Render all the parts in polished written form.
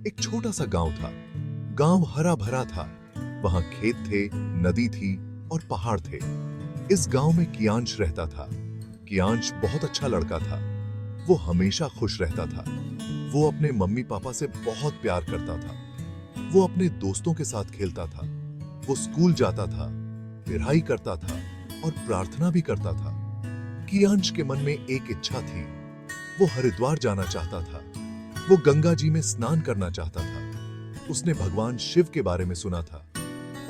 एक छोटा सा गांव था। गांव हरा भरा था। वहां खेत थे, नदी थी और पहाड़ थे। इस गांव में कियांश रहता था। कियांश बहुत अच्छा लड़का था। वो हमेशा खुश रहता था। वो अपने मम्मी पापा से बहुत प्यार करता था। वो अपने दोस्तों के साथ खेलता था। वो स्कूल जाता था, पढ़ाई करता था और प्रार्थना भी करता था। कियांश के मन में एक इच्छा थी। वो हरिद्वार जाना चाहता था। वो गंगा जी में स्नान करना चाहता था। उसने भगवान शिव के बारे में सुना था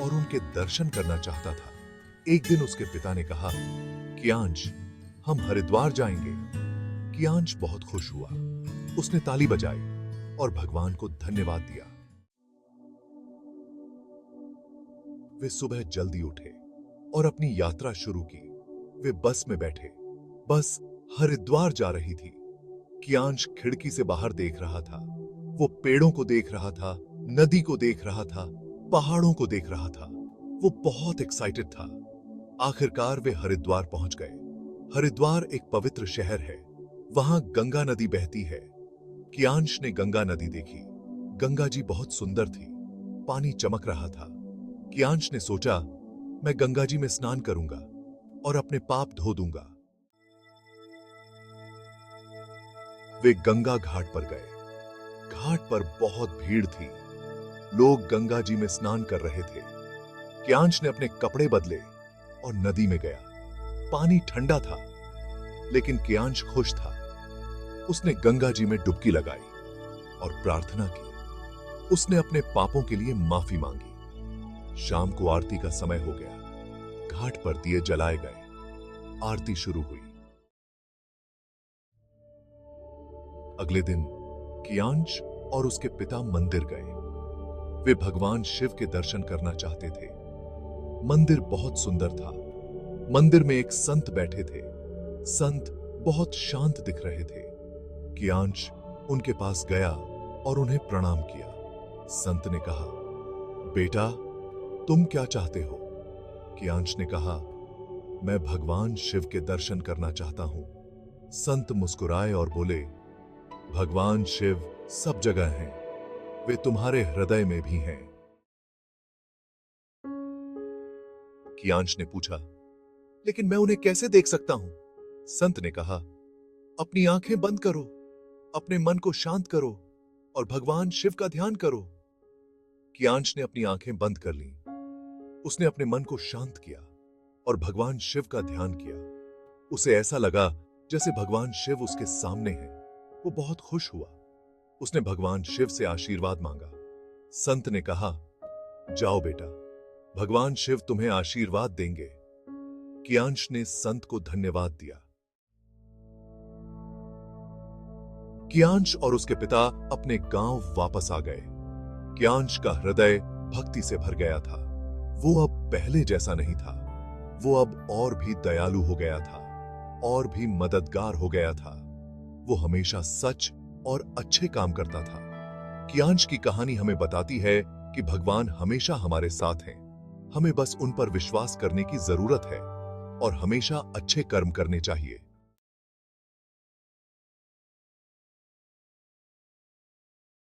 और उनके दर्शन करना चाहता था। एक दिन उसके पिता ने कहा, कियांश, हम हरिद्वार जाएंगे। कियांश बहुत खुश हुआ। उसने ताली बजाई और भगवान को धन्यवाद दिया। वे सुबह जल्दी उठे और अपनी यात्रा शुरू की। वे बस में बैठे। बस हरिद्वार जा रही थी। कियांश खिड़की से बाहर देख रहा था। वो पेड़ों को देख रहा था, नदी को देख रहा था, पहाड़ों को देख रहा था। वो बहुत एक्साइटेड था। आखिरकार वे हरिद्वार पहुंच गए। हरिद्वार एक पवित्र शहर है। वहां गंगा नदी बहती है। कियांश ने गंगा नदी देखी। गंगा जी बहुत सुंदर थी। पानी चमक रहा था। कियांश ने सोचा, मैं गंगा जी में स्नान करूंगा और अपने पाप धो दूंगा। वे गंगा घाट पर गए। घाट पर बहुत भीड़ थी। लोग गंगा जी में स्नान कर रहे थे। कियांश ने अपने कपड़े बदले और नदी में गया। पानी ठंडा था, लेकिन कियांश खुश था। उसने गंगा जी में डुबकी लगाई और प्रार्थना की। उसने अपने पापों के लिए माफी मांगी। शाम को आरती का समय हो गया। घाट पर दिए जलाए गए। आरती शुरू हुई। अगले दिन कियांश और उसके पिता मंदिर गए। वे भगवान शिव के दर्शन करना चाहते थे। मंदिर बहुत सुंदर था। मंदिर में एक संत बैठे थे। संत बहुत शांत दिख रहे थे। कियांश उनके पास गया और उन्हें प्रणाम किया। संत ने कहा, बेटा, तुम क्या चाहते हो? कियांश ने कहा, मैं भगवान शिव के दर्शन करना चाहता हूं। संत मुस्कुराए और बोले, भगवान शिव सब जगह हैं। वे तुम्हारे हृदय में भी हैं। कियांश ने पूछा, लेकिन मैं उन्हें कैसे देख सकता हूं? संत ने कहा, अपनी आंखें बंद करो, अपने मन को शांत करो और भगवान शिव का ध्यान करो। कियांश ने अपनी आंखें बंद कर लीं। उसने अपने मन को शांत किया और भगवान शिव का ध्यान किया। उसे ऐसा लगा जैसे भगवान शिव उसके सामने हैं। वो बहुत खुश हुआ। उसने भगवान शिव से आशीर्वाद मांगा। संत ने कहा, जाओ बेटा, भगवान शिव तुम्हें आशीर्वाद देंगे। कियांश ने संत को धन्यवाद दिया। कियांश और उसके पिता अपने गांव वापस आ गए। कियांश का हृदय भक्ति से भर गया था। वो अब पहले जैसा नहीं था। वो अब और भी दयालु हो गया था, और भी मददगार हो गया था। वो हमेशा सच और अच्छे काम करता था। कियांश की कहानी हमें बताती है कि भगवान हमेशा हमारे साथ हैं। हमें बस उन पर विश्वास करने की जरूरत है और हमेशा अच्छे कर्म करने चाहिए।